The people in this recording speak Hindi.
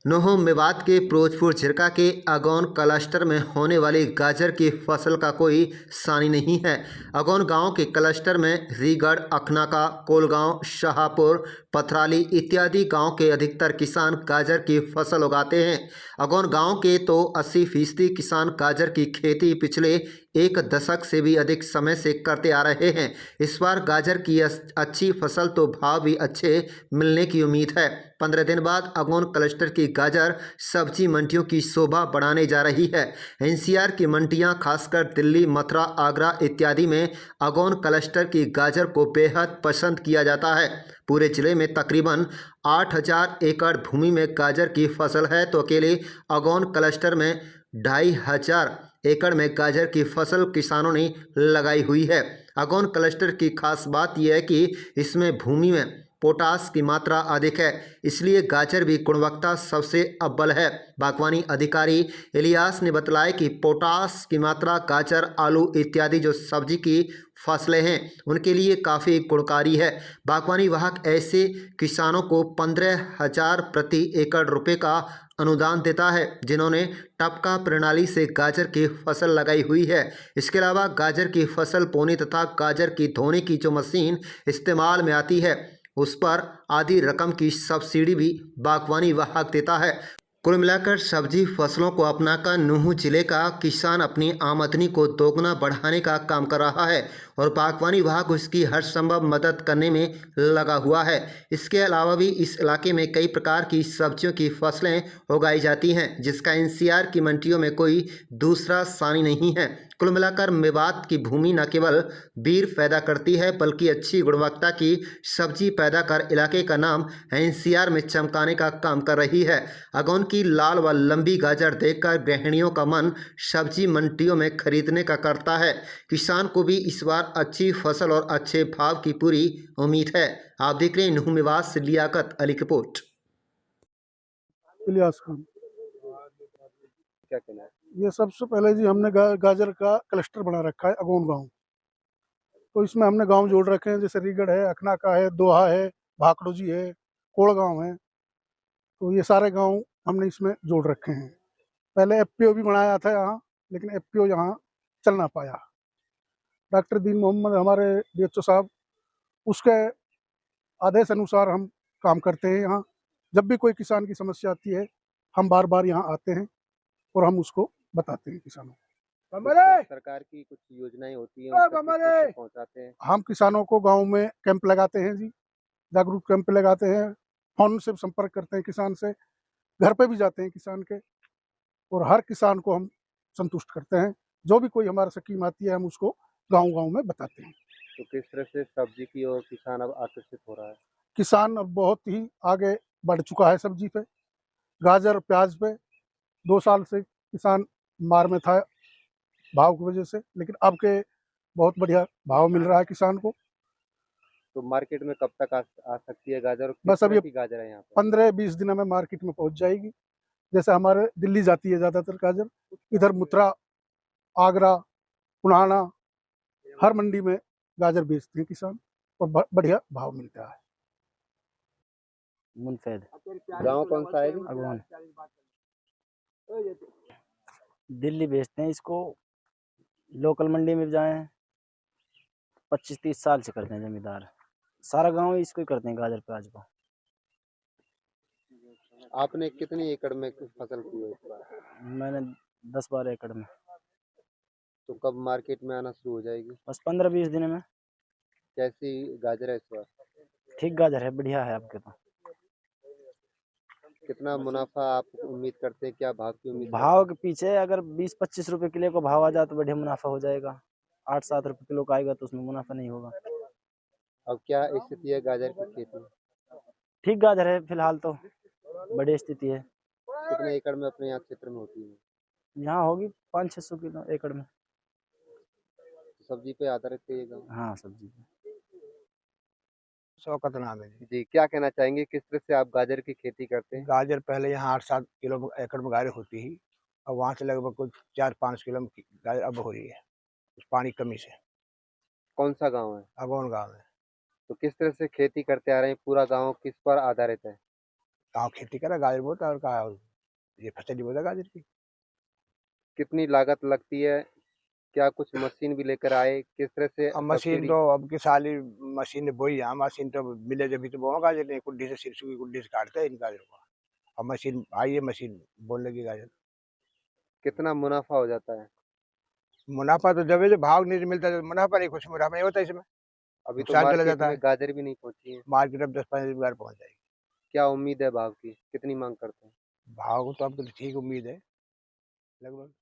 नूंह मेवात के फिरोजपुर झिरका के अगौन क्लस्टर में होने वाली गाजर की फसल का कोई सानी नहीं है। अगौन गांव के क्लस्टर में रीगढ़, अखनाका, कोलगांव, शाहपुर, पथराली इत्यादि गांव के अधिकतर किसान गाजर की फसल उगाते हैं। अगौन गांव के तो 80% किसान गाजर की खेती पिछले एक दशक से भी अधिक समय से करते आ रहे हैं। इस बार गाजर की अच्छी फसल तो भाव भी अच्छे मिलने की उम्मीद है। 15 दिन बाद अगौन क्लस्टर की गाजर सब्जी मंडियों की शोभा बढ़ाने जा रही है। एनसीआर की मंडियां खासकर दिल्ली, मथुरा, आगरा इत्यादि में अगौन क्लस्टर की गाजर को बेहद पसंद किया जाता है। पूरे जिले में तकरीबन 8,000 एकड़ भूमि में गाजर की फसल है, तो अकेले अगौन क्लस्टर में 2,500 एकड़ में गाजर की फसल किसानों ने लगाई हुई है। अगौन क्लस्टर की खास बात यह है कि इसमें भूमि में पोटास की मात्रा अधिक है, इसलिए गाजर भी गुणवत्ता सबसे अव्वल है। बागवानी अधिकारी इलियास ने बताया कि पोटास की मात्रा गाजर, आलू इत्यादि जो सब्जी की फसलें हैं उनके लिए काफ़ी गुणकारी है। बागवानी विभाग ऐसे किसानों को 15,000 प्रति एकड़ रुपए का अनुदान देता है जिन्होंने टपका प्रणाली से गाजर की फसल लगाई हुई है। इसके अलावा गाजर की फसल बोने तथा गाजर की धोने की जो मशीन इस्तेमाल में आती है उस पर आधी रकम की सब्सिडी भी बागवानी विभाग देता है। कुल मिलाकर सब्जी फसलों को अपनाकर नूंह जिले का किसान अपनी आमदनी को दोगुना बढ़ाने का काम कर रहा है और बागवानी विभाग उसकी हर संभव मदद करने में लगा हुआ है। इसके अलावा भी इस इलाके में कई प्रकार की सब्जियों की फसलें उगाई जाती हैं जिसका एनसीआर की मंडियों में कोई दूसरा सानी नहीं है। कुल मिलाकर मेवात की भूमि न केवल बीर पैदा करती है बल्कि अच्छी गुणवत्ता की सब्जी पैदा कर इलाके का नाम एनसीआर में चमकाने का काम कर रही है। अगौन की लाल व लंबी गाजर देखकर गृहिणियों का मन सब्जी मंडियों में खरीदने का करता है। किसान को भी इस बार अच्छी फसल और अच्छे भाव की पूरी उम्मीद है। आप देख रहे हैं नूंह मेवात से लियाकत अली की रिपोर्ट। इलियास खान। क्या कहना है? ये सबसे पहले जी हमने गाजर का क्लस्टर बना रखा है अगौन गांव। तो इसमें हमने गांव जोड़ रखे हैं, जैसे रीगढ़ है, अखनाका है, दोहा है, भाखड़ोजी है, कोड़गांव है। तो ये सारे गांव हमने इसमें जोड़ रखे हैं। पहले एफपीओ भी बनाया था यहाँ, लेकिन एफपीओ यहाँ चल ना पाया। डॉक्टर दीन मोहम्मद हमारे डीएचओ साहब, उसके आदेश अनुसार हम काम करते हैं। यहाँ जब भी कोई किसान की समस्या आती है हम बार बार यहाँ आते हैं और हम उसको बताते हैं किसानों को। सरकार की कुछ योजनाएं होती हैं उन तक किस तरह से पहुंचाते हैं? हम किसानों को गांव में कैंप लगाते हैं जी, जागरूक कैंप लगाते हैं, फोन से संपर्क करते हैं किसान से, घर पे भी जाते हैं किसान के, और हर किसान को हम संतुष्ट करते हैं। जो भी कोई हमारा स्कीम आती है हम उसको गांव गांव में बताते हैं। तो किस तरह से सब्जी की ओर किसान अब आकर्षित हो रहा है? किसान अब बहुत ही आगे बढ़ चुका है सब्जी पे, गाजर, प्याज पे। 2 साल से किसान मार में था भाव की वजह से, लेकिन अब के बहुत बढ़िया भाव मिल रहा है किसान को। तो मार्केट में कब तक आ सकती है गाजर? किस बस तरह अभी की गाजर है यहाँ पे? 15-20 दिनों में मार्केट में पहुंच जाएगी। जैसे हमारे दिल्ली जाती है ज़्यादातर गाजर, इधर मथुरा, आगरा, पुराना, हर मंडी में गाजर बेचते हैं किसान और बढ़िया भाव मिलता है। मुनफेद गाँव कौन सा है? अगवान दिल्ली बेचते हैं इसको। लोकल मंडी में जाएं 25-30 साल से करते हैं जमींदार। सारा गांव इसको ही करते हैं, गाजर प्याज को। आपने कितनी एकड़ में फसल की है इस बार? मैंने 10-12 एकड़ में। तो कब मार्केट में आना शुरू हो जाएगी? बस 15-20 दिन में। कैसी गाजर है इस बार? ठीक गाजर है, बढ़िया है आपके तो। कितना मुनाफा आप उम्मीद करते हैं? क्या भाव की उम्मीद भाव के पीछे अगर 20-25 रुपए किलो का भाव आ जाए तो बढ़िया मुनाफा हो जाएगा। 8-7 रुपए किलो का आएगा तो उसमें मुनाफा नहीं होगा। अब क्या स्थिति है गाजर की खेती? ठीक गाजर है फिलहाल तो, बड़ी स्थिति है। कितने एकड़ में अपने यहाँ क्षेत्र में होती है? यहाँ होगी 500-600 किलो एकड़ में। सब्जी पे आधारित है ये गाँव? हाँ, सब्जी पे। शौकत नाम है जी। जी, क्या कहना चाहेंगे? किस तरह से आप गाजर की खेती करते हैं? गाजर पहले यहाँ 8-7 किलो एकड़ में गाजर होती ही, और वहाँ से लगभग कुछ 4-5 किलो में गाजर अब हो रही है, पानी कमी से। कौन सा गांव है? अगौन गाँव है। तो किस तरह से खेती करते आ रहे हैं? पूरा गांव किस पर आधारित है? गाँव खेती करा गाजर बोता और कहा ये फसल ही बोता गाजर की। कितनी लागत लगती है? क्या कुछ मशीन भी लेकर आए? किस तरह से अब मशीन सब्सिडी? तो अब की साल ही मशीन बोई है, मशीन तो मिले जब तो बोगा गाजर नहीं, कुंडी से सिरसू की कुंडी से काटते हैं इन गाजर को। अब मशीन आई है, मशीन बोल लगी गाजर। कितना मुनाफा हो जाता है? मुनाफा तो जब ये भाव नहीं मिलता तो मुनाफा नहीं, कुछ मुनाफा नहीं होता इसमें, अभी तो नुकसान चला मार्केट जाता में है। गाजर भी नहीं पहुंची है। मार्केट अब 10-15 हजार पहुंच जाएगी। क्या उम्मीद है भाव की? कितनी मांग करते हैं? भाव तो आपको तो ठीक उम्मीद है लगभग।